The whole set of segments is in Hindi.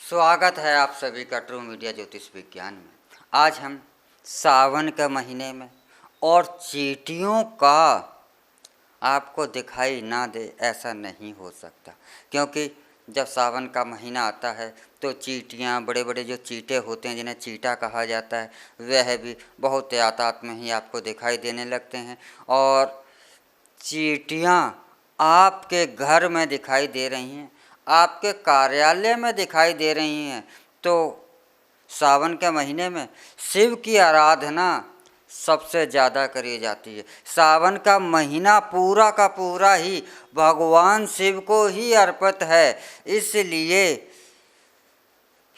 स्वागत है आप सभी का ट्रू मीडिया ज्योतिष विज्ञान में। आज हम सावन के महीने में और चींटियों का आपको दिखाई ना दे ऐसा नहीं हो सकता, क्योंकि जब सावन का महीना आता है तो चींटियाँ, बड़े बड़े जो चींटे होते हैं जिन्हें चीटा कहा जाता है, वह भी बहुत तादाद में ही आपको दिखाई देने लगते हैं। और चींटियाँ आपके घर में दिखाई दे रही हैं, आपके कार्यालय में दिखाई दे रही हैं। तो सावन के महीने में शिव की आराधना सबसे ज़्यादा करी जाती है। सावन का महीना पूरा का पूरा ही भगवान शिव को ही अर्पित है। इसलिए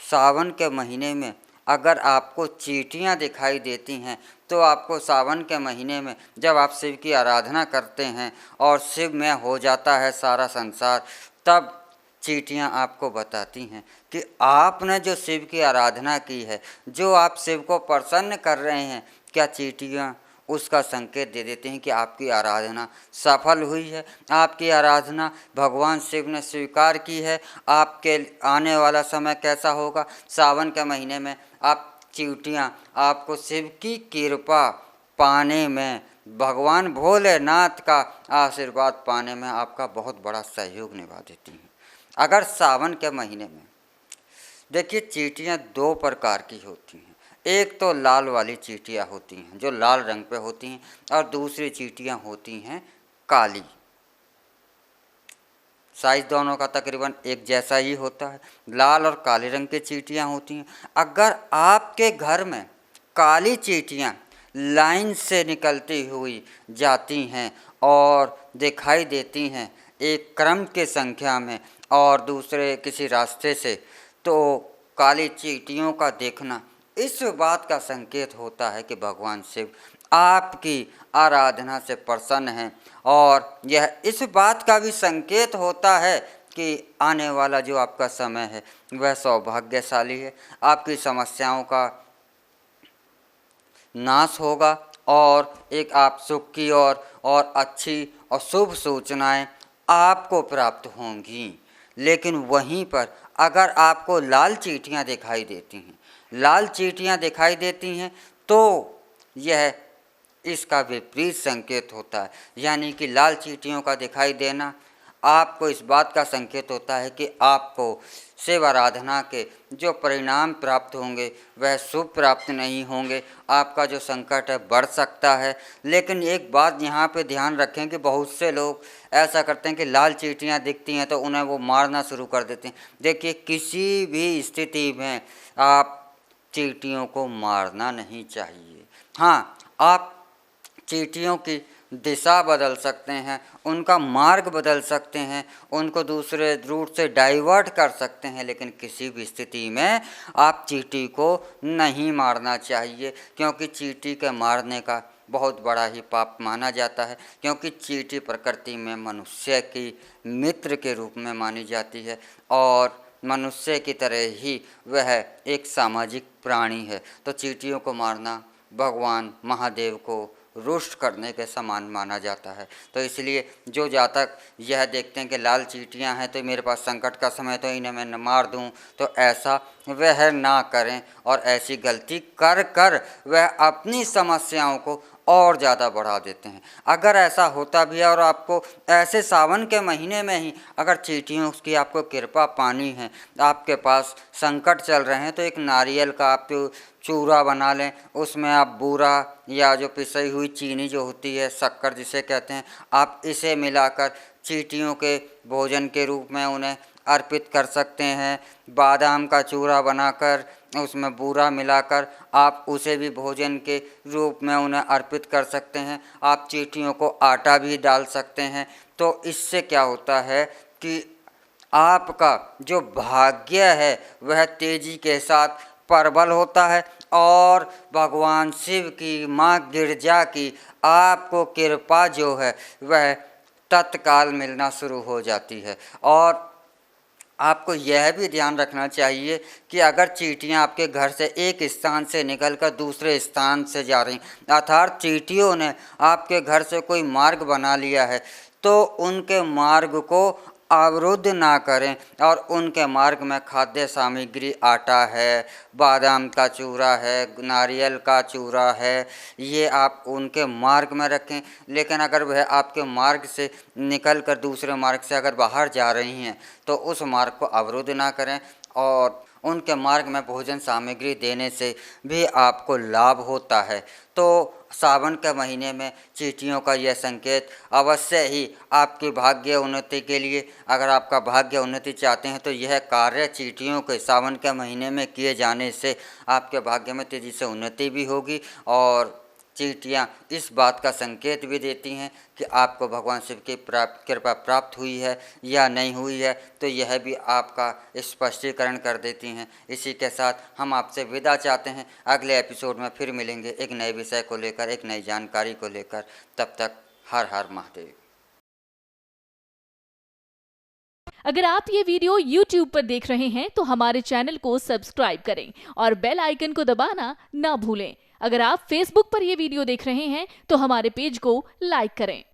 सावन के महीने में अगर आपको चींटियाँ दिखाई देती हैं तो आपको सावन के महीने में जब आप शिव की आराधना करते हैं और शिव में हो जाता है सारा संसार, तब चींटियाँ आपको बताती हैं कि आपने जो शिव की आराधना की है, जो आप शिव को प्रसन्न कर रहे हैं, क्या चींटियाँ उसका संकेत दे देते हैं कि आपकी आराधना सफल हुई है, आपकी आराधना भगवान शिव ने स्वीकार की है। आपके आने वाला समय कैसा होगा, सावन के महीने में आप चींटियाँ आपको शिव की कृपा पाने में, भगवान भोलेनाथ का आशीर्वाद पाने में आपका बहुत बड़ा सहयोग निभा देती हैं। अगर सावन के महीने में देखिए, चींटियाँ दो प्रकार की होती हैं। एक तो लाल वाली चींटियाँ होती हैं जो लाल रंग पे होती हैं, और दूसरी चींटियाँ होती हैं काली। साइज दोनों का तकरीबन एक जैसा ही होता है। लाल और काले रंग की चींटियाँ होती हैं। अगर आपके घर में काली चींटियाँ लाइन से निकलती हुई जाती हैं और दिखाई देती हैं एक क्रम के संख्या में और दूसरे किसी रास्ते से, तो काली चींटियों का देखना इस बात का संकेत होता है कि भगवान शिव आपकी आराधना से प्रसन्न हैं। और यह इस बात का भी संकेत होता है कि आने वाला जो आपका समय है वह सौभाग्यशाली है, आपकी समस्याओं का नाश होगा और एक आप सुख की और अच्छी और शुभ सूचनाएं आपको प्राप्त होंगी। लेकिन वहीं पर अगर आपको लाल चींटियाँ दिखाई देती हैं, लाल चींटियाँ दिखाई देती हैं, तो यह इसका विपरीत संकेत होता है। यानी कि लाल चींटियों का दिखाई देना आपको इस बात का संकेत होता है कि आपको शिव आराधना के जो परिणाम प्राप्त होंगे वह शुभ प्राप्त नहीं होंगे, आपका जो संकट है बढ़ सकता है। लेकिन एक बात यहाँ पे ध्यान रखें कि बहुत से लोग ऐसा करते हैं कि लाल चींटियाँ दिखती हैं तो उन्हें वो मारना शुरू कर देते हैं। देखिए, किसी भी स्थिति में आप चींटियों को मारना नहीं चाहिए। हाँ, आप चींटियों की दिशा बदल सकते हैं, उनका मार्ग बदल सकते हैं, उनको दूसरे रूट से डाइवर्ट कर सकते हैं, लेकिन किसी भी स्थिति में आप चींटी को नहीं मारना चाहिए, क्योंकि चींटी के मारने का बहुत बड़ा ही पाप माना जाता है। क्योंकि चींटी प्रकृति में मनुष्य की मित्र के रूप में मानी जाती है और मनुष्य की तरह ही वह एक सामाजिक प्राणी है। तो चींटियों को मारना भगवान महादेव को रुष्ट करने के समान माना जाता है। तो इसलिए जो जातक यह देखते हैं कि लाल चींटियां हैं तो मेरे पास संकट का समय तो इन्हें मैं मार दूं, तो ऐसा वह ना करें और ऐसी गलती कर कर वह अपनी समस्याओं को और ज़्यादा बढ़ा देते हैं। अगर ऐसा होता भी है और आपको ऐसे सावन के महीने में ही अगर चींटियों की आपको कृपा पानी है, आपके पास संकट चल रहे हैं, तो एक नारियल का आप चूरा बना लें, उसमें आप बूरा या जो पिसी हुई चीनी जो होती है, शक्कर जिसे कहते हैं, आप इसे मिलाकर चींटियों के भोजन के रूप में उन्हें अर्पित कर सकते हैं। बादाम का चूरा बनाकर उसमें बूरा मिलाकर आप उसे भी भोजन के रूप में उन्हें अर्पित कर सकते हैं। आप चींटियों को आटा भी डाल सकते हैं। तो इससे क्या होता है कि आपका जो भाग्य है वह तेजी के साथ प्रबल होता है और भगवान शिव की, माँ गिरजा की आपको कृपा जो है वह तत्काल मिलना शुरू हो जाती है। और आपको यह भी ध्यान रखना चाहिए कि अगर चींटियां आपके घर से एक स्थान से निकलकर दूसरे स्थान से जा रही, अर्थात चींटियों ने आपके घर से कोई मार्ग बना लिया है, तो उनके मार्ग को अवरुद्ध ना करें और उनके मार्ग में खाद्य सामग्री आटा है, बादाम का चूरा है, नारियल का चूरा है, ये आप उनके मार्ग में रखें। लेकिन अगर वह आपके मार्ग से निकल कर दूसरे मार्ग से अगर बाहर जा रही हैं तो उस मार्ग को अवरुद्ध ना करें और उनके मार्ग में भोजन सामग्री देने से भी आपको लाभ होता है। तो सावन के महीने में चींटियों का यह संकेत अवश्य ही आपकी भाग्य उन्नति के लिए, अगर आपका भाग्य उन्नति चाहते हैं तो यह कार्य चींटियों के सावन के महीने में किए जाने से आपके भाग्य में तेज़ी से उन्नति भी होगी। और चींटियाँ इस बात का संकेत भी देती हैं कि आपको भगवान शिव की कृपा प्राप्त हुई है या नहीं हुई है, तो यह भी आपका स्पष्टीकरण कर देती हैं। इसी के साथ हम आपसे विदा चाहते हैं। अगले एपिसोड में फिर मिलेंगे एक नए विषय को लेकर, एक नई जानकारी को लेकर। तब तक हर हर महादेव। अगर आप ये वीडियो YouTube पर देख रहे हैं तो हमारे चैनल को सब्सक्राइब करें और बेल आइकन को दबाना ना भूलें। अगर आप Facebook पर ये वीडियो देख रहे हैं तो हमारे पेज को लाइक करें।